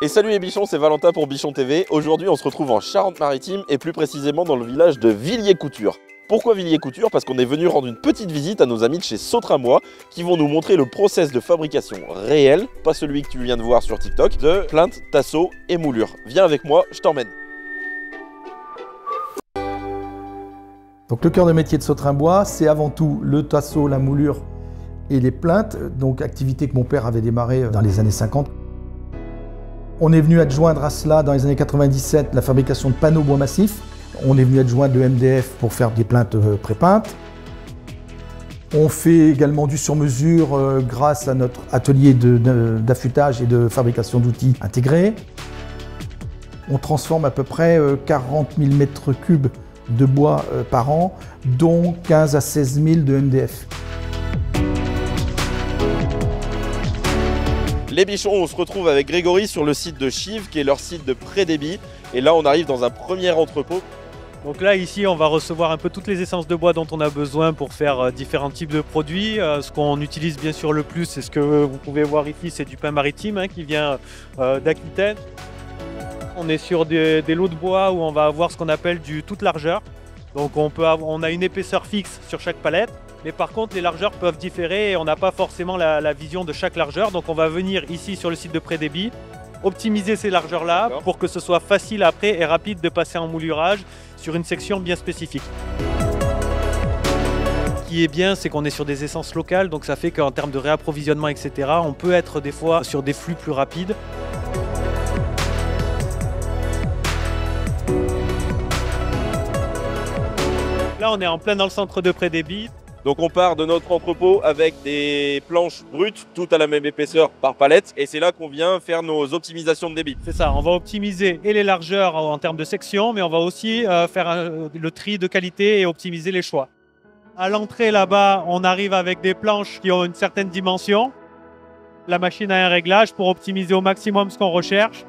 Et salut les bichons, c'est Valentin pour Bichon TV. Aujourd'hui on se retrouve en Charente-Maritime et plus précisément dans le village de Villiers-Couture. Pourquoi Villiers-Couture? Parce qu'on est venu rendre une petite visite à nos amis de chez Sautrin-Bois qui vont nous montrer le process de fabrication réel, pas celui que tu viens de voir sur TikTok, de plinthes, tasseaux et moulures. Viens avec moi, je t'emmène. Donc le cœur de métier de Sautrin-Bois, c'est avant tout le tasseau, la moulure et les plinthes, donc activité que mon père avait démarré dans les années 50. On est venu adjoindre à cela dans les années 97 la fabrication de panneaux bois massifs. On est venu adjoindre le MDF pour faire des plinthes pré-peintes. On fait également du sur-mesure grâce à notre atelier d'affûtage et de fabrication d'outils intégrés. On transforme à peu près 40 000 m3 de bois par an, dont 15 à 16 000 de MDF. Les bichons, on se retrouve avec Grégory sur le site de Chive, qui est leur site de pré-débit. Et là, on arrive dans un premier entrepôt. Donc là, ici, on va recevoir un peu toutes les essences de bois dont on a besoin pour faire différents types de produits. Ce qu'on utilise bien sûr le plus, c'est ce que vous pouvez voir ici, c'est du pin maritime qui vient d'Aquitaine. On est sur des lots de bois où on va avoir ce qu'on appelle du toute largeur. Donc on a une épaisseur fixe sur chaque palette. Mais par contre, les largeurs peuvent différer et on n'a pas forcément la vision de chaque largeur. Donc on va venir ici sur le site de pré-débit, optimiser ces largeurs-là pour que ce soit facile après et rapide de passer en moulurage sur une section bien spécifique. Ce qui est bien, c'est qu'on est sur des essences locales, donc ça fait qu'en termes de réapprovisionnement, etc., on peut être des fois sur des flux plus rapides. Là, on est en plein dans le centre de pré-débit. Donc on part de notre entrepôt avec des planches brutes, toutes à la même épaisseur par palette. Et c'est là qu'on vient faire nos optimisations de débit. C'est ça, on va optimiser et les largeurs en termes de section, mais on va aussi faire le tri de qualité et optimiser les choix. À l'entrée là-bas, on arrive avec des planches qui ont une certaine dimension. La machine a un réglage pour optimiser au maximum ce qu'on recherche.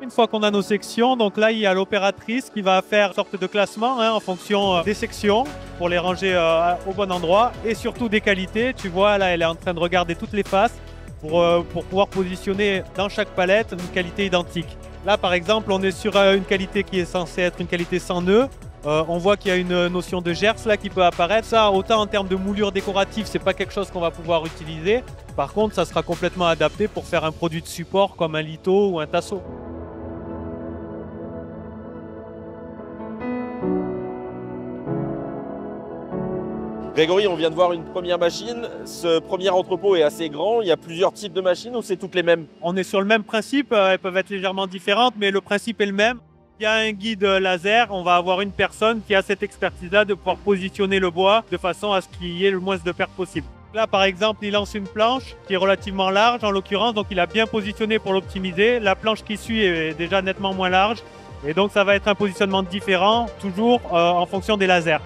Une fois qu'on a nos sections, donc là il y a l'opératrice qui va faire une sorte de classement en fonction des sections pour les ranger au bon endroit et surtout des qualités. Tu vois là elle est en train de regarder toutes les faces pour pouvoir positionner dans chaque palette une qualité identique. Là par exemple on est sur une qualité qui est censée être une qualité sans nœud. On voit qu'il y a une notion de gerce là qui peut apparaître. Ça, autant en termes de moulure décorative, c'est pas quelque chose qu'on va pouvoir utiliser. Par contre, ça sera complètement adapté pour faire un produit de support comme un lito ou un tasseau. Grégory, on vient de voir une première machine. Ce premier entrepôt est assez grand. Il y a plusieurs types de machines ou c'est toutes les mêmes? On est sur le même principe. Elles peuvent être légèrement différentes, mais le principe est le même. Il y a un guide laser. On va avoir une personne qui a cette expertise-là de pouvoir positionner le bois de façon à ce qu'il y ait le moins de pertes possible. Là, par exemple, il lance une planche qui est relativement large, en l'occurrence. Donc, il a bien positionné pour l'optimiser. La planche qui suit est déjà nettement moins large. Et donc, ça va être un positionnement différent, toujours en fonction des lasers.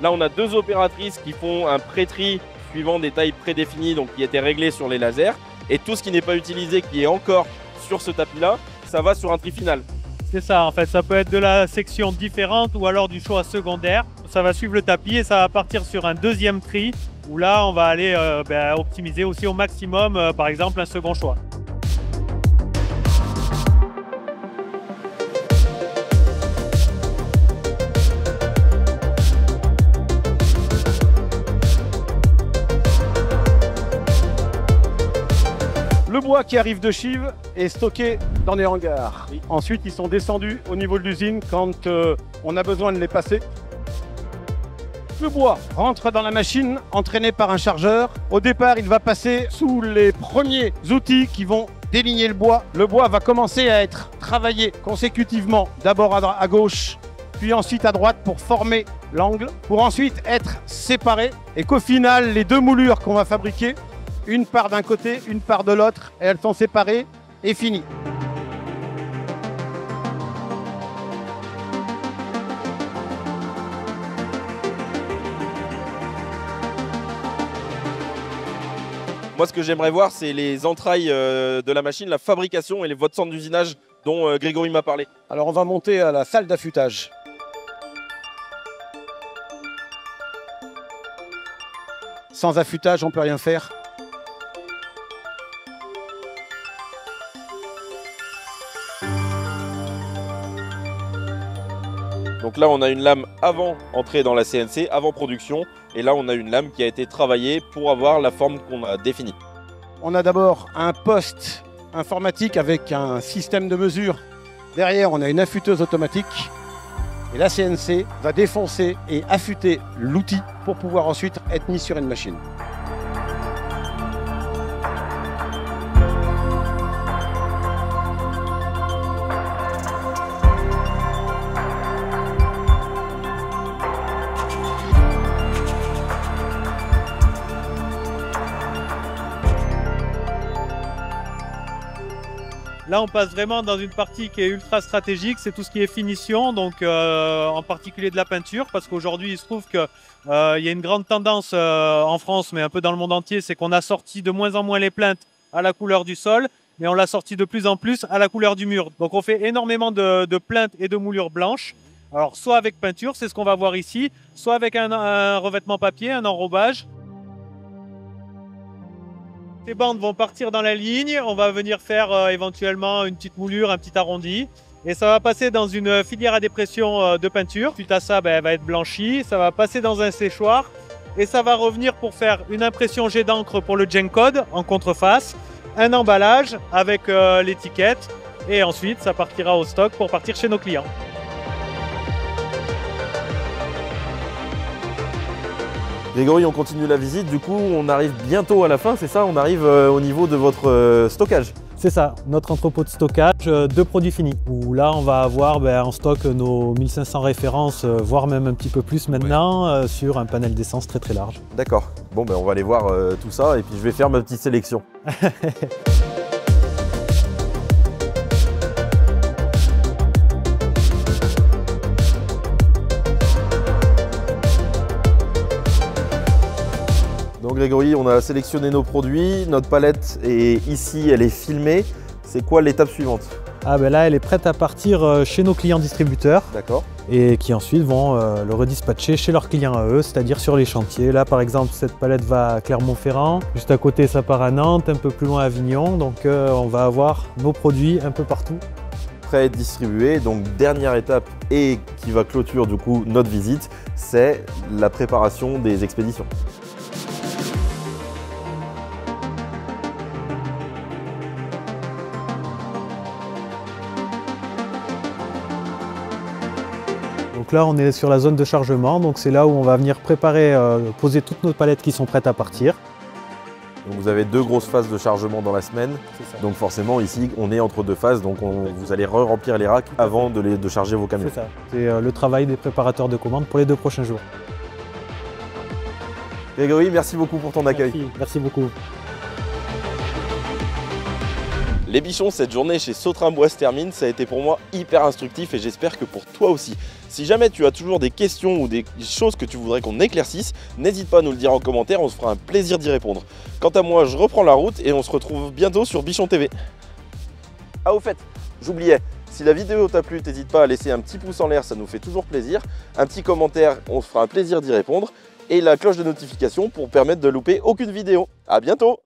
Là, on a deux opératrices qui font un pré-tri suivant des tailles prédéfinies, donc qui étaient réglées sur les lasers. Et tout ce qui n'est pas utilisé, qui est encore sur ce tapis-là, ça va sur un tri final. C'est ça, en fait, ça peut être de la section différente ou alors du choix secondaire. Ça va suivre le tapis et ça va partir sur un deuxième tri où là, on va aller optimiser aussi au maximum, par exemple, un second choix. Le bois qui arrive de Chive est stocké dans des hangars. Oui. Ensuite, ils sont descendus au niveau de l'usine quand on a besoin de les passer. Le bois rentre dans la machine entraîné par un chargeur. Au départ, il va passer sous les premiers outils qui vont déligner le bois. Le bois va commencer à être travaillé consécutivement, d'abord à gauche, puis ensuite à droite pour former l'angle, pour ensuite être séparé et qu'au final, les deux moulures qu'on va fabriquer, une part d'un côté, une part de l'autre, et elles sont séparées et fini. Moi, ce que j'aimerais voir, c'est les entrailles de la machine, la fabrication et votre centre d'usinage dont Grégory m'a parlé. Alors, on va monter à la salle d'affûtage. Sans affûtage, on ne peut rien faire. Donc là, on a une lame avant entrée dans la CNC, avant production. Et là, on a une lame qui a été travaillée pour avoir la forme qu'on a définie. On a d'abord un poste informatique avec un système de mesure. Derrière, on a une affûteuse automatique. Et la CNC va défoncer et affûter l'outil pour pouvoir ensuite être mis sur une machine. Là, on passe vraiment dans une partie qui est ultra stratégique, c'est tout ce qui est finition, donc en particulier de la peinture, parce qu'aujourd'hui, il se trouve qu'il y a une grande tendance en France, mais un peu dans le monde entier, c'est qu'on a sorti de moins en moins les plinthes à la couleur du sol, mais on l'a sorti de plus en plus à la couleur du mur. Donc on fait énormément de plinthes et de moulures blanches, alors soit avec peinture, c'est ce qu'on va voir ici, soit avec un revêtement papier, un enrobage. Ces bandes vont partir dans la ligne, on va venir faire éventuellement une petite moulure, un petit arrondi. Et ça va passer dans une filière à dépression de peinture. Suite à ça, elle va être blanchie, ça va passer dans un séchoir. Et ça va revenir pour faire une impression jet d'encre pour le Gencode en contreface. Un emballage avec l'étiquette. Et ensuite, ça partira au stock pour partir chez nos clients. Grégory, on continue la visite, du coup on arrive bientôt à la fin, c'est ça? On arrive au niveau de votre stockage. C'est ça, notre entrepôt de stockage de produits finis. Où là on va avoir en stock nos 1500 références, voire même un petit peu plus maintenant, sur un panel d'essence très très large. D'accord, bon on va aller voir tout ça et puis je vais faire ma petite sélection. Donc Grégory, on a sélectionné nos produits, notre palette est ici, elle est filmée. C'est quoi l'étape suivante? Là, elle est prête à partir chez nos clients distributeurs. D'accord. Et qui ensuite vont le redispatcher chez leurs clients à eux, c'est-à-dire sur les chantiers. Là, par exemple, cette palette va à Clermont-Ferrand. Juste à côté, ça part à Nantes, un peu plus loin à Avignon. Donc, on va avoir nos produits un peu partout. Prêt à être distribué. Donc, dernière étape et qui va clôturer du coup notre visite, c'est la préparation des expéditions. Donc là, on est sur la zone de chargement, donc c'est là où on va venir préparer, poser toutes nos palettes qui sont prêtes à partir. Donc vous avez deux grosses phases de chargement dans la semaine, donc forcément ici on est entre deux phases, donc vous allez remplir les racks avant de charger vos camions. C'est ça, c'est le travail des préparateurs de commandes pour les 2 prochains jours. Grégory, merci beaucoup pour ton accueil. Merci beaucoup. Les bichons, cette journée chez Sautrin-Bois se termine, ça a été pour moi hyper instructif et j'espère que pour toi aussi. Si jamais tu as toujours des questions ou des choses que tu voudrais qu'on éclaircisse, n'hésite pas à nous le dire en commentaire, on se fera un plaisir d'y répondre. Quant à moi, je reprends la route et on se retrouve bientôt sur Bichon TV. Ah au fait, j'oubliais, si la vidéo t'a plu, n'hésite pas à laisser un petit pouce en l'air, ça nous fait toujours plaisir. Un petit commentaire, on se fera un plaisir d'y répondre. Et la cloche de notification pour permettre de louper aucune vidéo. À bientôt!